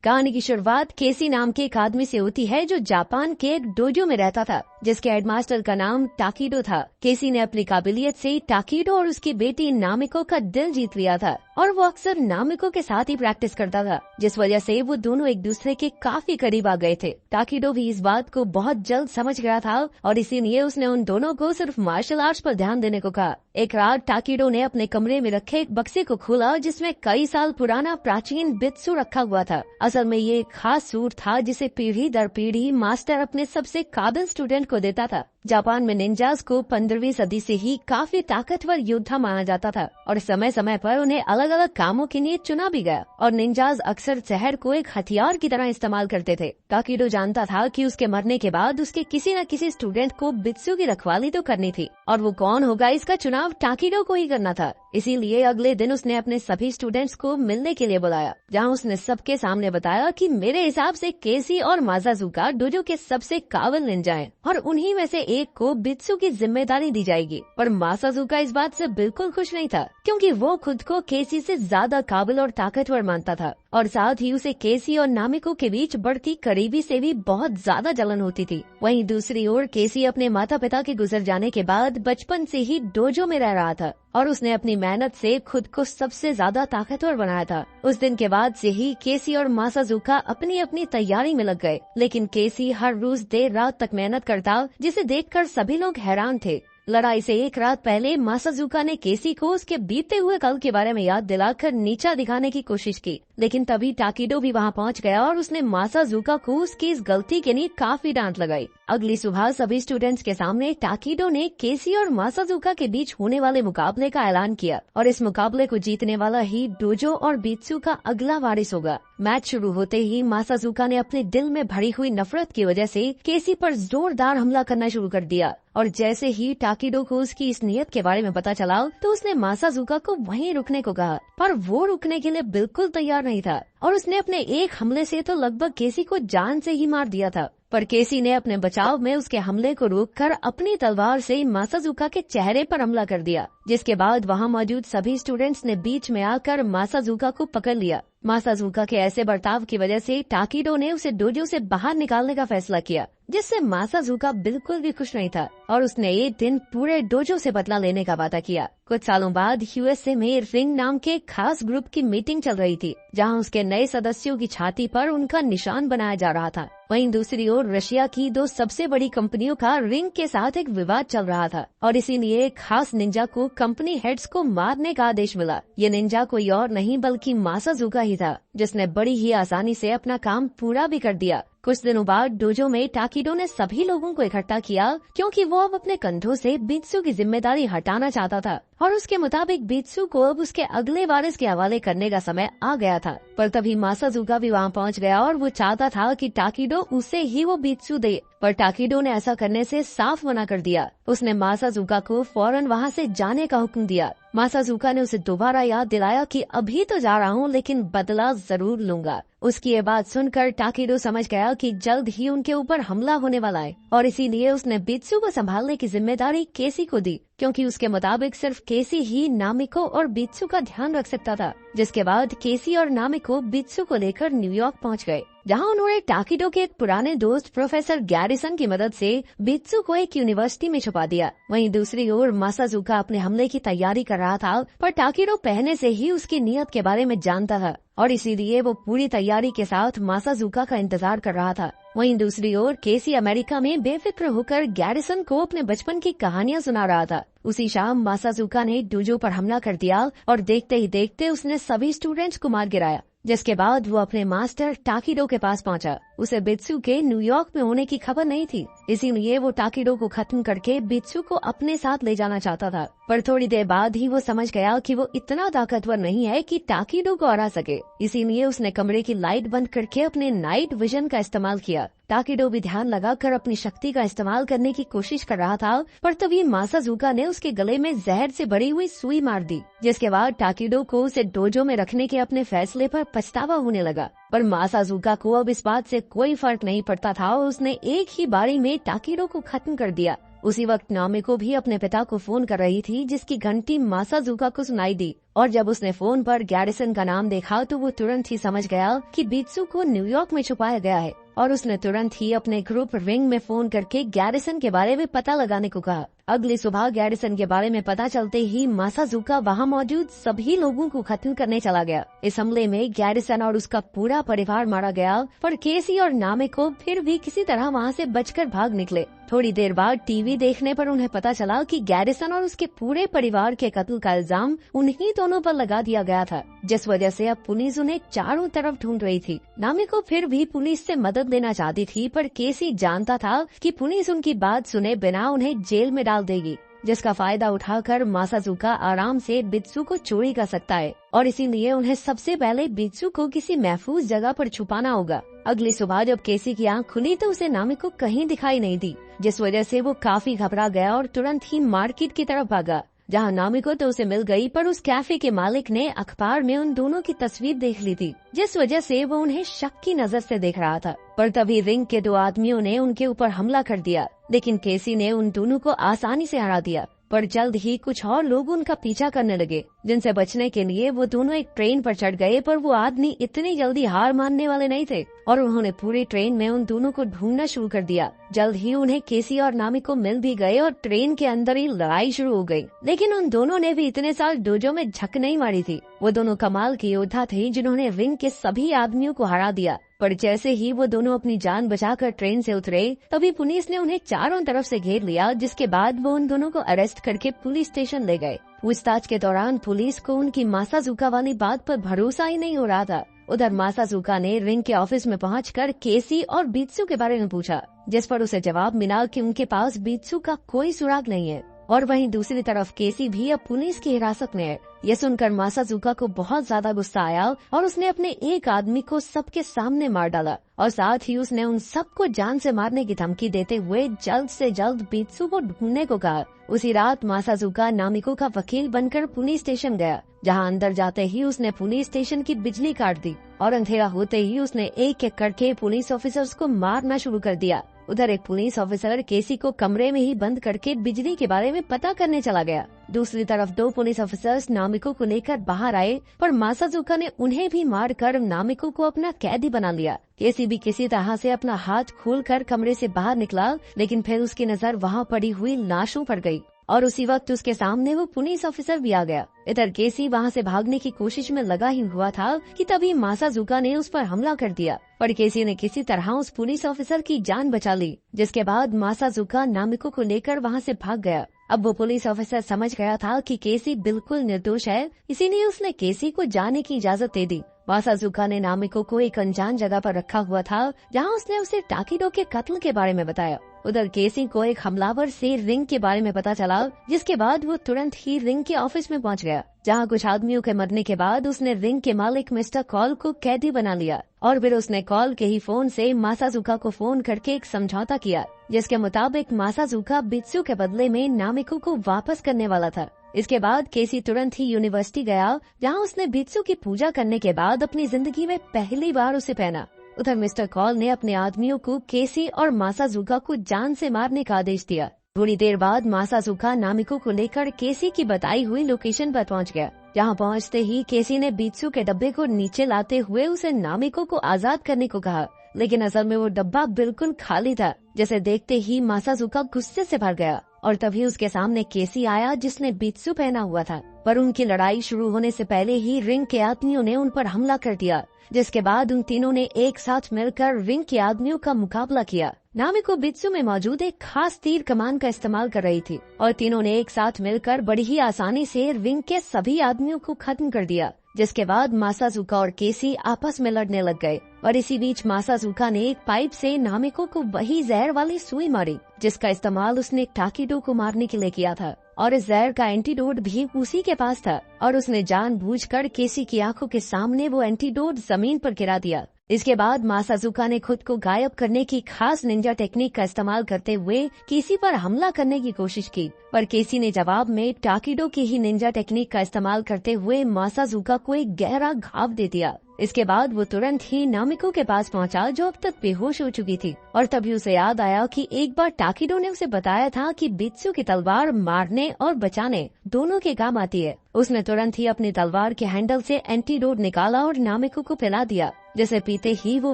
कहानी की शुरुआत केसी नाम के एक आदमी से होती है जो जापान के एक डोजो में रहता था, जिसके हेडमास्टर का नाम टाकिडो था। केसी ने अपनी काबिलियत से टाकिडो और उसकी बेटी नामिको का दिल जीत लिया था और वो अक्सर नामिको के साथ ही प्रैक्टिस करता था, जिस वजह से वो दोनों एक दूसरे के काफी करीब आ गए थे। टाकिडो भी इस बात को बहुत जल्द समझ गया था और इसीलिए उसने उन दोनों को सिर्फ मार्शल आर्ट्स पर ध्यान देने को कहा। एक रात टाकिडो ने अपने कमरे में रखे एक बक्से को खोला जिसमें कई साल पुराना प्राचीन बित्सु रखा हुआ था। असल में ये एक खास सूट था जिसे पीढ़ी दर पीढ़ी मास्टर अपने सबसे काबिल स्टूडेंट को देता था। जापान में निंजास को 15वीं सदी से ही काफी ताकतवर योद्धा माना जाता था और समय समय पर उन्हें अलग अलग कामों के लिए चुना भी गया और निंजास अक्सर जहर को एक हथियार की तरह इस्तेमाल करते थे। टाकिडो जानता था कि उसके मरने के बाद उसके किसी न किसी स्टूडेंट को बित्सु की रखवाली तो करनी थी और वो कौन होगा इसका चुनाव टाकिडो को ही करना था। इसीलिए अगले दिन उसने अपने सभी स्टूडेंट्स को मिलने के लिए बुलाया, जहां उसने सबके सामने बताया कि मेरे हिसाब से केसी और माज़ाज़ुका डोजो के सबसे काबिल निंजा हैं और उन्हीं में से एक को बित्सु की जिम्मेदारी दी जाएगी। पर माज़ाज़ुका इस बात से बिल्कुल खुश नहीं था, क्योंकि वो खुद को केसी से ज्यादा काबिल और ताकतवर मानता था और साथ ही उसे केसी और नामिको के बीच बढ़ती करीबी से भी बहुत ज्यादा जलन होती थी। वहीं दूसरी ओर केसी अपने माता पिता के गुजर जाने के बाद बचपन से ही डोजो में रह रहा था और उसने अपनी मेहनत से खुद को सबसे ज्यादा ताकतवर बनाया था। उस दिन के बाद से ही केसी और माज़ाज़ुका अपनी अपनी तैयारी में लग गए, लेकिन केसी हर रोज देर रात तक मेहनत करता, जिसे देखकर सभी लोग हैरान थे। लड़ाई से एक रात पहले माज़ाज़ुका ने केसी को उसके बीते हुए कल के बारे में याद दिलाकर नीचा दिखाने की कोशिश की, लेकिन तभी टाकिडो भी वहां पहुंच गया और उसने माज़ाज़ुका को उसकी इस गलती के लिए काफी डांट लगाई। अगली सुबह सभी स्टूडेंट्स के सामने टाकिडो ने केसी और माज़ाज़ुका के बीच होने वाले मुकाबले का ऐलान किया और इस मुकाबले को जीतने वाला ही डोजो और बित्सु का अगला वारिस होगा। मैच शुरू होते ही माज़ाज़ुका ने अपने दिल में भरी हुई नफरत की वजह से केसी पर जोरदार हमला करना शुरू कर दिया और जैसे ही टाकिडो को उसकी इस नीयत के बारे में पता चला तो उसने माज़ाज़ुका को वहीं रुकने को कहा, पर वो रुकने के लिए बिल्कुल तैयार नहीं था और उसने अपने एक हमले से तो लगभग केसी को जान से ही मार दिया था। पर केसी ने अपने बचाव में उसके हमले को रोककर अपनी तलवार से माज़ाज़ुका के चेहरे पर हमला कर दिया, जिसके बाद वहां मौजूद सभी स्टूडेंट्स ने बीच में आकर माज़ाज़ुका को पकड़ लिया। माज़ाज़ुका के ऐसे बर्ताव की वजह से टाकिडो ने उसे डोजो से बाहर निकालने का फैसला किया, जिससे माज़ाज़ुका बिल्कुल भी खुश नहीं था और उसने एक दिन पूरे डोजो से बदला लेने का वादा किया। कुछ सालों बाद यूएसए में रिंग नाम के खास ग्रुप की मीटिंग चल रही थी, जहां उसके नए सदस्यों की छाती पर उनका निशान बनाया जा रहा था। वहीं दूसरी ओर रशिया की दो सबसे बड़ी कंपनियों का रिंग के साथ एक विवाद चल रहा था और इसीलिए एक खास निंजा को कंपनी हेड्स को मारने का आदेश मिला। ये निंजा कोई और नहीं बल्कि माज़ाज़ुका ही था, जिसने बड़ी ही आसानी से अपना काम पूरा भी कर दिया। कुछ दिनों बाद डोजो में टाकिडो ने सभी लोगों को इकट्ठा किया, क्योंकि वो अब अपने कंधों से बित्सु की जिम्मेदारी हटाना चाहता था और उसके मुताबिक बित्सु को अब उसके अगले वारिस के हवाले करने का समय आ गया था। पर तभी माज़ाज़ुका भी वहां पहुंच गया और वो चाहता था कि टाकिडो उसे ही वो बित्सु दे, पर टाकिडो ने ऐसा करने से साफ मना कर दिया। उसने माज़ाज़ुका को फौरन वहां से जाने का हुक्म दिया। माज़ाज़ुका ने उसे दोबारा याद दिलाया कि अभी तो जा रहा हूँ, लेकिन बदला जरूर लूंगा। उसकी ये बात सुनकर टाकिडो समझ गया कि जल्द ही उनके ऊपर हमला होने वाला है और इसीलिए उसने बित्सु को संभालने की जिम्मेदारी केसी को दी, क्योंकि उसके मुताबिक सिर्फ केसी ही नामिको और बित्सु का ध्यान रख सकता था। जिसके बाद केसी और नामिको बित्सु को लेकर न्यूयॉर्क पहुंच गए, जहां उन्होंने टाकिडो के एक पुराने दोस्त प्रोफेसर गैरिसन की मदद से बित्सु को एक यूनिवर्सिटी में छुपा दिया। वहीं दूसरी ओर माज़ाज़ुका अपने हमले की तैयारी कर रहा था, पर टाकिडो पहले से ही उसकी नीयत के बारे में जानता था और इसीलिए वो पूरी तैयारी के साथ माज़ाज़ुका का इंतजार कर रहा था। वहीं दूसरी ओर केसी अमेरिका में बेफिक्र होकर गैरिसन को अपने बचपन की कहानियां सुना रहा था। उसी शाम माज़ाज़ुका ने डोजो पर हमला कर दिया और देखते ही देखते उसने सभी स्टूडेंट्स को मार गिराया, जिसके बाद वो अपने मास्टर टाकिडो के पास पहुंचा। उसे बित्सु के न्यूयॉर्क में होने की खबर नहीं थी, इसीलिए वो टाकिडो को खत्म करके बित्सु को अपने साथ ले जाना चाहता था। पर थोड़ी देर बाद ही वो समझ गया कि वो इतना ताकतवर नहीं है कि टाकिडो को हरा सके, इसीलिए उसने कमरे की लाइट बंद करके अपने नाइट विजन का इस्तेमाल किया। टाकिडो भी ध्यान लगाकर अपनी शक्ति का इस्तेमाल करने की कोशिश कर रहा था, पर तभी माज़ाज़ुका ने उसके गले में जहर से भरी हुई सुई मार दी, जिसके बाद टाकिडो को उसे डोजो में रखने के अपने फैसले पर पछतावा होने लगा। पर माज़ाज़ुका को अब इस बात से कोई फर्क नहीं पड़ता था और उसने एक ही बारी में टाकिडो को खत्म कर दिया। उसी वक्त नामिको भी अपने पिता को फोन कर रही थी, जिसकी घंटी मासाजुका को सुनाई दी। और जब उसने फोन पर गैरिसन का नाम देखा तो वो तुरंत ही समझ गया कि बित्सु को न्यूयॉर्क में छुपाया गया है। और उसने तुरंत ही अपने ग्रुप रिंग में फोन करके गैरिसन के बारे में पता लगाने को कहा। अगली सुबह गैरिसन के बारे में पता चलते ही मासाजुका वहाँ मौजूद सभी लोगों को खत्म करने चला गया। इस हमले में गैरिसन और उसका पूरा परिवार मारा गया, पर केसी और नामिको फिर भी किसी तरह वहाँ से बचकर भाग निकले। थोड़ी देर बाद टीवी देखने पर उन्हें पता चला कि गैरिसन और उसके पूरे परिवार के कत्ल का इल्जाम उन्हीं दोनों पर लगा दिया गया था, जिस वजह से अब पुलिस उन्हें चारों तरफ ढूंढ रही थी। नामिको फिर भी पुलिस से मदद लेना चाहती थी, पर केसी जानता था कि पुलिस उनकी बात सुने बिना उन्हें जेल में डाल देगी, जिसका फायदा उठाकर मासाजुका आराम से बित्सु को चोरी कर सकता है। और इसीलिए उन्हें सबसे पहले बित्सु को किसी महफूज जगह पर छुपाना होगा। अगली सुबह जब केसी की आंख खुली तो उसे नामिको कहीं दिखाई नहीं दी, जिस वजह से वो काफी घबरा गया और तुरंत ही मार्केट की तरफ भागा, जहां नामिको तो उसे मिल गई, पर उस कैफे के मालिक ने अखबार में उन दोनों की तस्वीर देख ली थी, जिस वजह से वो उन्हें शक की नजर से देख रहा था। पर तभी रिंग के 2 आदमियों ने उनके ऊपर हमला कर दिया, लेकिन केसी ने उन दोनों को आसानी से हरा दिया। पर जल्द ही कुछ और लोग उनका पीछा करने लगे, जिनसे बचने के लिए वो दोनों एक ट्रेन पर चढ़ गए। पर वो आदमी इतनी जल्दी हार मानने वाले नहीं थे और उन्होंने पूरी ट्रेन में उन दोनों को ढूंढना शुरू कर दिया। जल्द ही उन्हें केसी और नामिको मिल भी गए और ट्रेन के अंदर ही लड़ाई शुरू हो गई। लेकिन उन दोनों ने भी इतने साल डोजो में झक नहीं मारी थी। वो दोनों कमाल के योद्धा थे, जिन्होंने रिंग के सभी आदमियों को हरा दिया। पर जैसे ही वो दोनों अपनी जान बचाकर ट्रेन से उतरे, तभी पुलिस ने उन्हें चारों तरफ से घेर लिया, जिसके बाद वो उन दोनों को अरेस्ट करके पुलिस स्टेशन ले गए। पूछताछ के दौरान पुलिस को उनकी मासाजुका वाली बात पर भरोसा ही नहीं हो रहा था। उधर मासाजुका ने रिंग के ऑफिस में पहुंचकर केसी और बित्सु के बारे में पूछा, जिस पर उसे जवाब मिला कि उनके पास बित्सु का कोई सुराग नहीं है। और वहीं दूसरी तरफ केसी भी अब पुलिस की हिरासत में है। ये सुनकर मासाजुका को बहुत ज्यादा गुस्सा आया और उसने अपने एक आदमी को सबके सामने मार डाला और साथ ही उसने उन सबको जान से मारने की धमकी देते हुए जल्द से जल्द बित्सु को ढूंढने को कहा। उसी रात मासाजुका नामिको का वकील बनकर पुलिस स्टेशन गया, जहां अंदर जाते ही उसने पुलिस स्टेशन की बिजली काट दी और अंधेरा होते ही उसने एक एक करके पुलिस ऑफिसर्स को मारना शुरू कर दिया। उधर एक पुलिस ऑफिसर केसी को कमरे में ही बंद करके बिजली के बारे में पता करने चला गया। दूसरी तरफ 2 पुलिस ऑफिसर्स नामिको को लेकर बाहर आए, पर मासाजुका ने उन्हें भी मारकर नामिको को अपना कैदी बना लिया। केसी भी किसी तरह से अपना हाथ खोलकर कमरे से बाहर निकला, लेकिन फिर उसकी नजर वहां पड़ी हुई लाशों पर गई और उसी वक्त उसके सामने वो पुलिस ऑफिसर भी आ गया। इधर केसी वहां से भागने की कोशिश में लगा ही हुआ था कि तभी मासाजुका ने उस पर हमला कर दिया, पर केसी ने किसी तरह उस पुलिस ऑफिसर की जान बचा ली, जिसके बाद मासाजुका नामिको को लेकर वहां से भाग गया। अब वो पुलिस ऑफिसर समझ गया था कि केसी बिल्कुल निर्दोष है, इसीलिए उसने केसी को जाने की इजाजत दे दी। मासाजुका ने नामिको को एक अनजान जगह पर रखा हुआ था, जहां उसने उसे टाकिडो के कत्ल के बारे में बताया। उधर केसी को एक हमलावर से रिंग के बारे में पता चला, जिसके बाद वो तुरंत ही रिंग के ऑफिस में पहुंच गया, जहां कुछ आदमियों के मरने के बाद उसने रिंग के मालिक मिस्टर कॉल को कैदी बना लिया और फिर उसने कॉल के ही फोन से मासाजुका को फोन करके एक समझौता किया, जिसके मुताबिक मासाजुका बित्सु के बदले में नामिको को वापस करने वाला था। इसके बाद केसी तुरंत ही यूनिवर्सिटी गया, जहां उसने बित्सु की पूजा करने के बाद अपनी जिंदगी में पहली बार उसे पहना। उधर मिस्टर कॉल ने अपने आदमियों को केसी और मासाजुका को जान से मारने का आदेश दिया। थोड़ी देर बाद मासाजुका नामिको को लेकर केसी की बताई हुई लोकेशन पर पहुंच गया, जहां पहुंचते ही केसी ने बित्सु के डब्बे को नीचे लाते हुए उसे नामिको को आजाद करने को कहा, लेकिन असल में वो डब्बा बिल्कुल खाली था, जिसे देखते ही मासाजुका गुस्से से भर गया और तभी उसके सामने केसी आया, जिसने बित्सु पहना हुआ था। पर उनकी लड़ाई शुरू होने से पहले ही रिंग के आदमियों ने उन पर हमला कर दिया, जिसके बाद उन तीनों ने एक साथ मिलकर रिंग के आदमियों का मुकाबला किया। नामिको बित्सु में मौजूद एक खास तीर कमान का इस्तेमाल कर रही थी और तीनों ने एक साथ मिलकर बड़ी ही आसानी से रिंग के सभी आदमियों को खत्म कर दिया, जिसके बाद मासाजुका और केसी आपस में लड़ने लग गए। और इसी बीच मासाजुका ने एक पाइप से नामिको को वही जहर वाली सुई मारी, जिसका इस्तेमाल उसने टाकिडो को मारने के लिए किया था, और इस जहर का एंटीडोट भी उसी के पास था और उसने जानबूझकर केसी की आंखों के सामने वो एंटीडोट जमीन पर गिरा दिया, इसके बाद मासाजुका ने खुद को गायब करने की खास निंजा टेक्निक का इस्तेमाल करते हुए केसी पर हमला करने की कोशिश की, पर केसी ने जवाब में टाकिडो की ही निंजा टेक्निक का इस्तेमाल करते हुए मासाजुका को एक गहरा घाव दे दिया। इसके बाद वो तुरंत ही नामिको के पास पहुंचा, जो अब तक बेहोश हो चुकी थी, और तभी उसे याद आया कि एक बार टाकिडो ने उसे बताया था कि बित्सु की तलवार मारने और बचाने दोनों के काम आती है। उसने तुरंत ही अपनी तलवार के हैंडल से एंटीडोट निकाला और नामिको को पिला दिया, जिसे पीते ही वो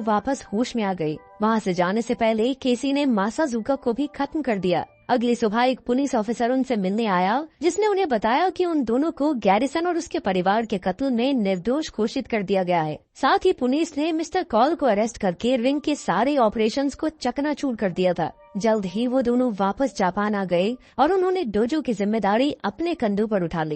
वापस होश में आ गई। वहाँ से जाने से पहले केसी ने मासाजुका को भी खत्म कर दिया। अगली सुबह एक पुलिस ऑफिसर उनसे मिलने आया, जिसने उन्हें बताया कि उन दोनों को गैरिसन और उसके परिवार के कत्ल में निर्दोष घोषित कर दिया गया है। साथ ही पुलिस ने मिस्टर कॉल को अरेस्ट करके रिंग के सारे ऑपरेशंस को चकनाचूर कर दिया था। जल्द ही वो दोनों वापस जापान आ गए और उन्होंने डोजो की जिम्मेदारी अपने कंधों पर उठा ली।